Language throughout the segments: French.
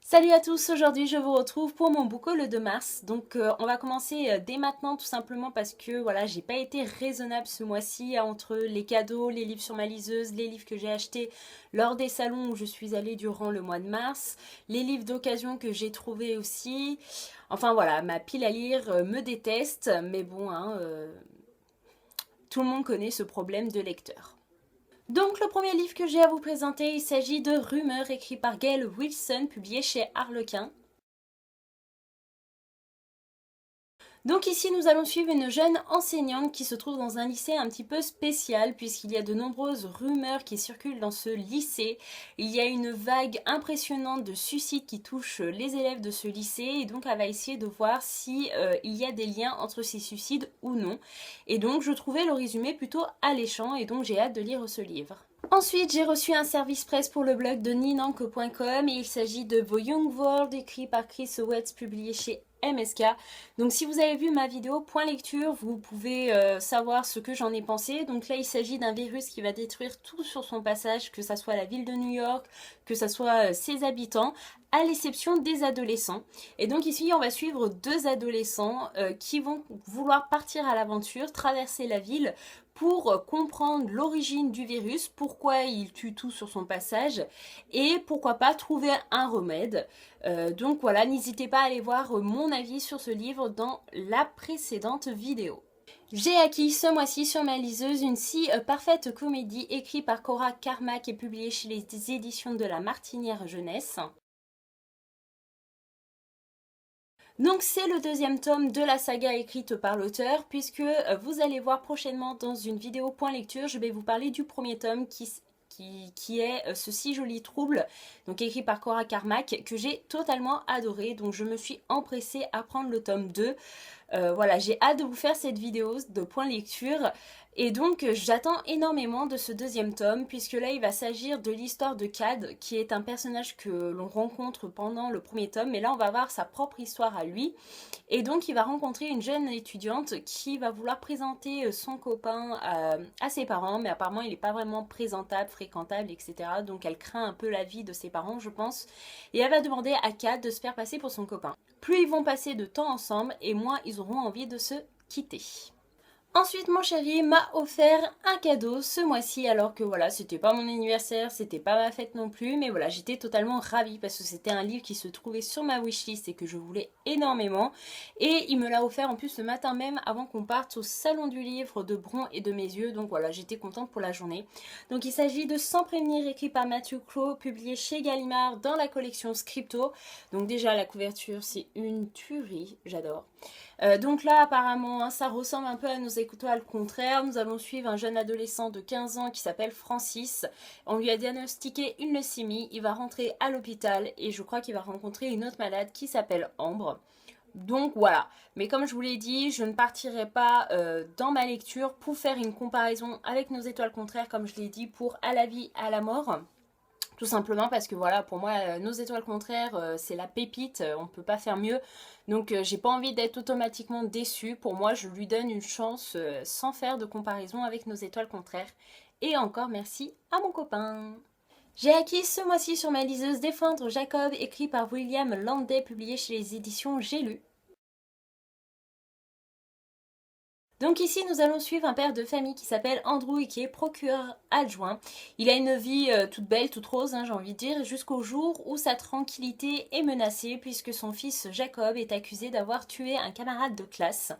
Salut à tous, aujourd'hui je vous retrouve pour mon book haul de mars. Donc on va commencer dès maintenant tout simplement parce que voilà, j'ai pas été raisonnable ce mois-ci entre les cadeaux, les livres sur ma liseuse, les livres que j'ai achetés lors des salons où je suis allée durant le mois de mars, les livres d'occasion que j'ai trouvés aussi. Enfin voilà, ma pile à lire me déteste, mais bon, tout le monde connaît ce problème de lecteur. Donc le premier livre que j'ai à vous présenter, il s'agit de Rumeurs écrit par Gail Wilson, publié chez Harlequin. Donc ici nous allons suivre une jeune enseignante qui se trouve dans un lycée un petit peu spécial puisqu'il y a de nombreuses rumeurs qui circulent dans ce lycée. Il y a une vague impressionnante de suicides qui touche les élèves de ce lycée et donc elle va essayer de voir si il y a des liens entre ces suicides ou non. Et donc je trouvais le résumé plutôt alléchant et donc j'ai hâte de lire ce livre. Ensuite, j'ai reçu un service presse pour le blog de ninanko.com et il s'agit de The Young World écrit par Chris Owens, publié chez MSK. Donc si vous avez vu ma vidéo point lecture, vous pouvez savoir ce que j'en ai pensé. Donc là, il s'agit d'un virus qui va détruire tout sur son passage, que ça soit la ville de New York, que ça soit ses habitants, à l'exception des adolescents. Et donc ici, on va suivre deux adolescents qui vont vouloir partir à l'aventure, traverser la ville pour comprendre l'origine du virus, pourquoi il tue tout sur son passage et pourquoi pas trouver un remède. Donc voilà, n'hésitez pas à aller voir mon avis sur ce livre dans la précédente vidéo. J'ai acquis ce mois-ci sur ma liseuse une si parfaite comédie écrite par Cora Carmack et publiée chez les éditions de la Martinière Jeunesse. Donc c'est le deuxième tome de la saga écrite par l'auteur puisque vous allez voir prochainement dans une vidéo point lecture, je vais vous parler du premier tome qui est ce si joli trouble, donc écrit par Cora Carmack, que j'ai totalement adoré, donc je me suis empressée à prendre le tome 2. Voilà, j'ai hâte de vous faire cette vidéo de point lecture. Et donc j'attends énormément de ce deuxième tome puisque là il va s'agir de l'histoire de Cad qui est un personnage que l'on rencontre pendant le premier tome, mais là on va voir sa propre histoire à lui et donc il va rencontrer une jeune étudiante qui va vouloir présenter son copain à ses parents, mais apparemment il n'est pas vraiment présentable, fréquentable, etc. Donc elle craint un peu la vie de ses parents, je pense, et elle va demander à Cad de se faire passer pour son copain. Plus ils vont passer de temps ensemble et moins ils auront envie de se quitter. Ensuite, mon chéri m'a offert un cadeau ce mois-ci, alors que voilà, c'était pas mon anniversaire, c'était pas ma fête non plus, mais voilà, j'étais totalement ravie parce que c'était un livre qui se trouvait sur ma wishlist et que je voulais énormément. Et il me l'a offert en plus le matin même avant qu'on parte au salon du livre de Bron et de Mes Yeux, donc voilà, j'étais contente pour la journée. Donc il s'agit de Sans prévenir, écrit par Matthew Crow, publié chez Gallimard dans la collection Scripto. Donc déjà, la couverture, c'est une tuerie, j'adore. Donc là apparemment ça ressemble un peu à nos étoiles contraires. Nous allons suivre un jeune adolescent de 15 ans qui s'appelle Francis. On lui a diagnostiqué une leucémie, il va rentrer à l'hôpital et je crois qu'il va rencontrer une autre malade qui s'appelle Ambre. Donc voilà, mais comme je vous l'ai dit, je ne partirai pas dans ma lecture pour faire une comparaison avec nos étoiles contraires comme je l'ai dit pour À la vie, à la mort. Tout simplement parce que voilà, pour moi, nos étoiles contraires, c'est la pépite, on ne peut pas faire mieux. Donc j'ai pas envie d'être automatiquement déçue. Pour moi, je lui donne une chance sans faire de comparaison avec nos étoiles contraires. Et encore merci à mon copain. J'ai acquis ce mois-ci sur ma liseuse Défendre Jacob, écrit par William Landay, publié chez les éditions J'ai lu. Donc ici, nous allons suivre un père de famille qui s'appelle Andrew et qui est procureur adjoint. Il a une vie toute belle, toute rose, j'ai envie de dire, jusqu'au jour où sa tranquillité est menacée puisque son fils Jacob est accusé d'avoir tué un camarade de classe.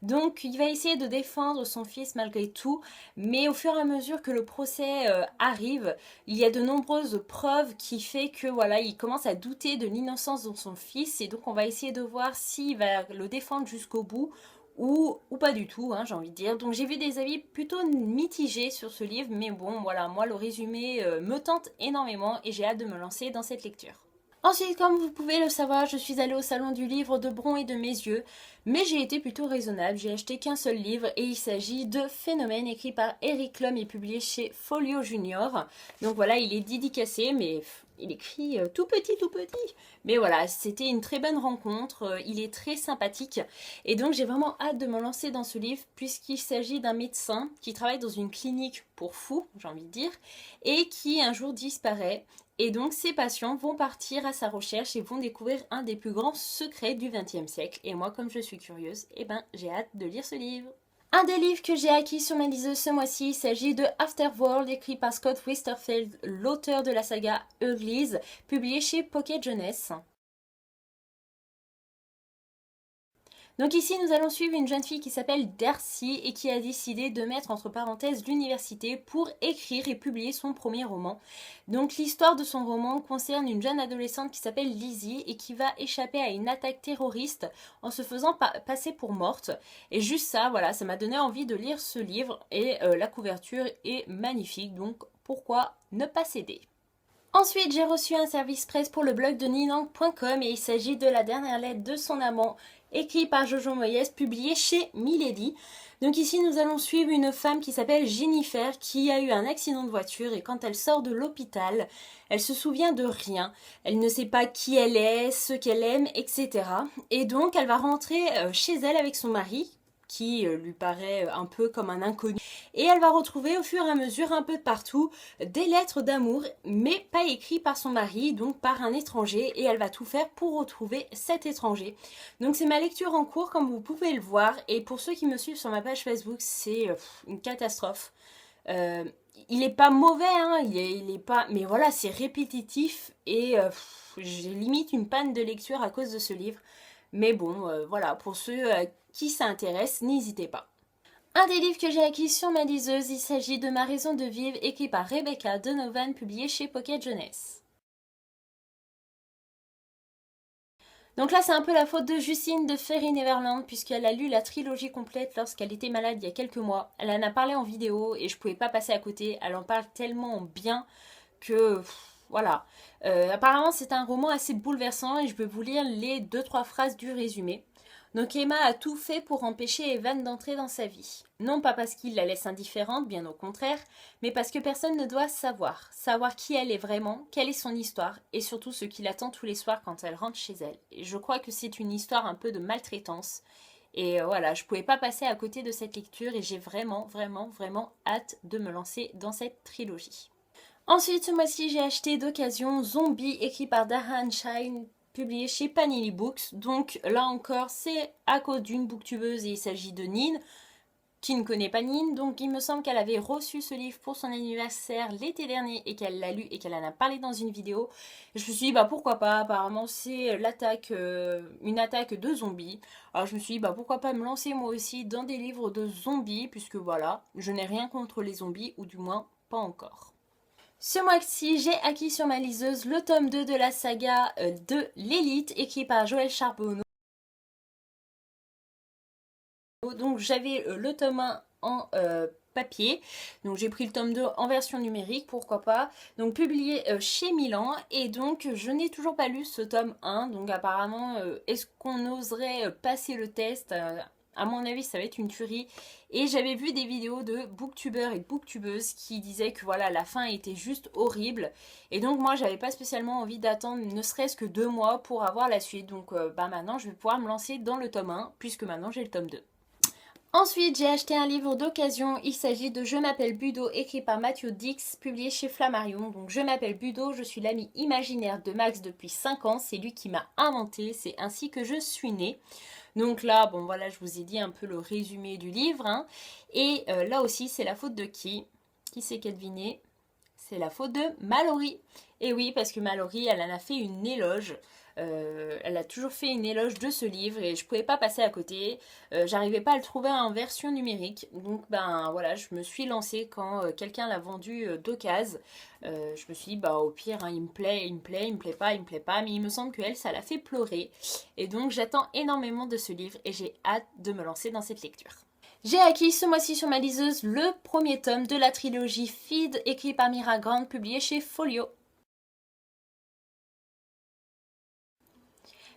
Donc il va essayer de défendre son fils malgré tout, mais au fur et à mesure que le procès arrive, il y a de nombreuses preuves qui fait que voilà, il commence à douter de l'innocence de son fils et donc on va essayer de voir s'il va le défendre jusqu'au bout ou pas du tout, j'ai envie de dire. Donc j'ai vu des avis plutôt mitigés sur ce livre, mais bon, voilà, moi le résumé me tente énormément et j'ai hâte de me lancer dans cette lecture. Ensuite, comme vous pouvez le savoir, je suis allée au salon du livre de Bron et de Mes Yeux, mais j'ai été plutôt raisonnable, j'ai acheté qu'un seul livre et il s'agit de Phénomène, écrit par Eric Lhomme et publié chez Folio Junior. Donc voilà, il est dédicacé, mais il écrit tout petit, tout petit. Mais voilà, c'était une très bonne rencontre, il est très sympathique. Et donc j'ai vraiment hâte de me lancer dans ce livre puisqu'il s'agit d'un médecin qui travaille dans une clinique pour fous, j'ai envie de dire, et qui un jour disparaît. Et donc ses patients vont partir à sa recherche et vont découvrir un des plus grands secrets du XXe siècle. Et moi, comme je suis curieuse, eh ben, j'ai hâte de lire ce livre. Un des livres que j'ai acquis sur ma liseuse ce mois-ci, il s'agit de Afterworld, écrit par Scott Westerfeld, l'auteur de la saga Uglies, publié chez Pocket Jeunesse. Donc ici, nous allons suivre une jeune fille qui s'appelle Darcy et qui a décidé de mettre entre parenthèses l'université pour écrire et publier son premier roman. Donc l'histoire de son roman concerne une jeune adolescente qui s'appelle Lizzie et qui va échapper à une attaque terroriste en se faisant passer pour morte. Et juste ça, voilà, ça m'a donné envie de lire ce livre et la couverture est magnifique, donc pourquoi ne pas céder? Ensuite, j'ai reçu un service presse pour le blog de ninang.com et il s'agit de la dernière lettre de son amant, écrit par Jojo Moyes, publié chez Milady. Donc ici, nous allons suivre une femme qui s'appelle Jennifer, qui a eu un accident de voiture et quand elle sort de l'hôpital, elle se souvient de rien. Elle ne sait pas qui elle est, ce qu'elle aime, etc. Et donc, elle va rentrer chez elle avec son mari, qui lui paraît un peu comme un inconnu. Et elle va retrouver au fur et à mesure un peu de partout des lettres d'amour, mais pas écrites par son mari, donc par un étranger, et elle va tout faire pour retrouver cet étranger. Donc c'est ma lecture en cours, comme vous pouvez le voir, et pour ceux qui me suivent sur ma page Facebook, c'est une catastrophe. Il est pas mauvais, hein, il est pas... Mais voilà, c'est répétitif, et j'ai limite une panne de lecture à cause de ce livre. Mais bon, voilà, pour ceux qui s'intéressent, n'hésitez pas. Un des livres que j'ai acquis sur ma liseuse, il s'agit de Ma raison de vivre, écrit par Rebecca Donovan, publié chez Pocket Jeunesse. Donc là, c'est un peu la faute de Justine de Fairy Neverland, puisqu'elle a lu la trilogie complète lorsqu'elle était malade il y a quelques mois. Elle en a parlé en vidéo et je pouvais pas passer à côté. Elle en parle tellement bien que... voilà. Apparemment, c'est un roman assez bouleversant et je vais vous lire les 2-3 phrases du résumé. Donc Emma a tout fait pour empêcher Evan d'entrer dans sa vie. Non pas parce qu'il la laisse indifférente, bien au contraire, mais parce que personne ne doit savoir. Savoir qui elle est vraiment, quelle est son histoire, et surtout ce qui l'attend tous les soirs quand elle rentre chez elle. Et je crois que c'est une histoire un peu de maltraitance. Et voilà, je pouvais pas passer à côté de cette lecture et j'ai vraiment, vraiment, vraiment hâte de me lancer dans cette trilogie. Ensuite, ce mois-ci, j'ai acheté d'occasion Zombie, écrit par Darhan Shine, publié chez Panini Books. Donc là encore, c'est à cause d'une booktubeuse et il s'agit de Nine, qui ne connaît pas Nine. Donc il me semble qu'elle avait reçu ce livre pour son anniversaire l'été dernier et qu'elle l'a lu et qu'elle en a parlé dans une vidéo. Je me suis dit, bah pourquoi pas, apparemment c'est une attaque de zombies. Alors je me suis dit, bah pourquoi pas me lancer moi aussi dans des livres de zombies, puisque voilà, je n'ai rien contre les zombies, ou du moins pas encore. Ce mois-ci, j'ai acquis sur ma liseuse le tome 2 de la saga de l'élite, écrit par Joël Charbonneau. Donc j'avais le tome 1 en papier, donc j'ai pris le tome 2 en version numérique, pourquoi pas, donc publié chez Milan, et donc je n'ai toujours pas lu ce tome 1, donc apparemment est-ce qu'on oserait passer le test? À mon avis, ça va être une tuerie. Et j'avais vu des vidéos de booktubeurs et de booktubeuses qui disaient que voilà, la fin était juste horrible. Et donc moi, j'avais pas spécialement envie d'attendre ne serait-ce que 2 mois pour avoir la suite. Donc bah maintenant, je vais pouvoir me lancer dans le tome 1 puisque maintenant j'ai le tome 2. Ensuite, j'ai acheté un livre d'occasion. Il s'agit de Je m'appelle Budo, écrit par Matthew Dix, publié chez Flammarion. Donc, Je m'appelle Budo, je suis l'ami imaginaire de Max depuis 5 ans. C'est lui qui m'a inventé, c'est ainsi que je suis née. Donc là, bon voilà, je vous ai dit un peu le résumé du livre. Hein. Et là aussi, c'est la faute de qui? Qui c'est qui a deviné? C'est la faute de Mallory. Et oui, parce que Mallory, elle en a fait une éloge. Elle a toujours fait une éloge de ce livre et je pouvais pas passer à côté. J'arrivais pas à le trouver en version numérique. Donc ben voilà, je me suis lancée quand quelqu'un l'a vendu d'occasion. Je me suis dit bah au pire hein, il me plaît, il me plaît, il me plaît pas, il me plaît pas. Mais il me semble qu'elle, ça l'a fait pleurer. Et donc j'attends énormément de ce livre et j'ai hâte de me lancer dans cette lecture. J'ai acquis ce mois-ci sur ma liseuse le premier tome de la trilogie Feed, écrit par Mira Grant, publié chez Folio.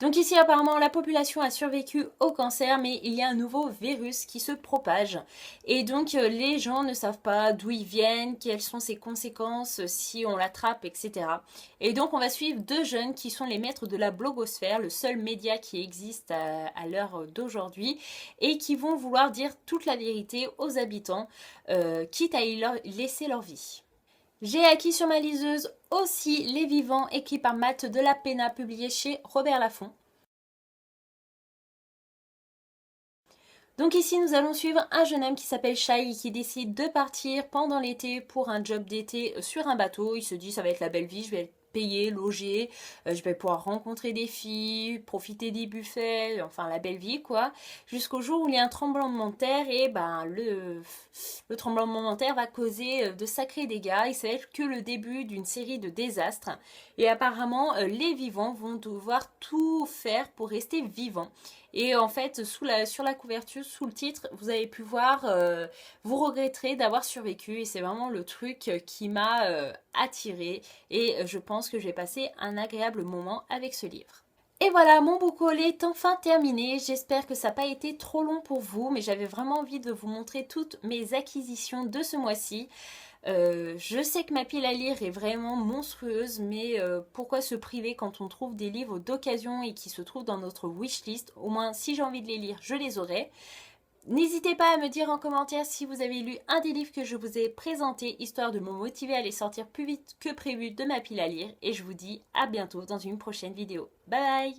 Donc ici apparemment la population a survécu au cancer, mais il y a un nouveau virus qui se propage et donc les gens ne savent pas d'où ils viennent, quelles sont ses conséquences si on l'attrape, etc. Et donc on va suivre deux jeunes qui sont les maîtres de la blogosphère, le seul média qui existe à l'heure d'aujourd'hui, et qui vont vouloir dire toute la vérité aux habitants, quitte à y laisser leur vie. J'ai acquis sur ma liseuse aussi Les Vivants, écrit par Matt de la Pena, publié chez Robert Laffont. Donc ici, nous allons suivre un jeune homme qui s'appelle Shai qui décide de partir pendant l'été pour un job d'été sur un bateau. Il se dit, ça va être la belle vie, je vais être payé, logé, je vais pouvoir rencontrer des filles, profiter des buffets, enfin la belle vie quoi. Jusqu'au jour où il y a un tremblement de terre et ben le tremblement de terre va causer de sacrés dégâts. Et ça va être que le début d'une série de désastres. Et apparemment, les vivants vont devoir tout faire pour rester vivants. Et en fait, sur la couverture, sous le titre, vous avez pu voir, vous regretterez d'avoir survécu. Et c'est vraiment le truc qui m'a attirée. Et je pense que j'ai passé un agréable moment avec ce livre. Et voilà, mon book haul est enfin terminé. J'espère que ça n'a pas été trop long pour vous, mais j'avais vraiment envie de vous montrer toutes mes acquisitions de ce mois-ci. Je sais que ma pile à lire est vraiment monstrueuse, mais pourquoi se priver quand on trouve des livres d'occasion et qui se trouvent dans notre wishlist? Au moins, si j'ai envie de les lire, je les aurai. N'hésitez pas à me dire en commentaire si vous avez lu un des livres que je vous ai présentés, histoire de me motiver à les sortir plus vite que prévu de ma pile à lire. Et je vous dis à bientôt dans une prochaine vidéo. Bye bye!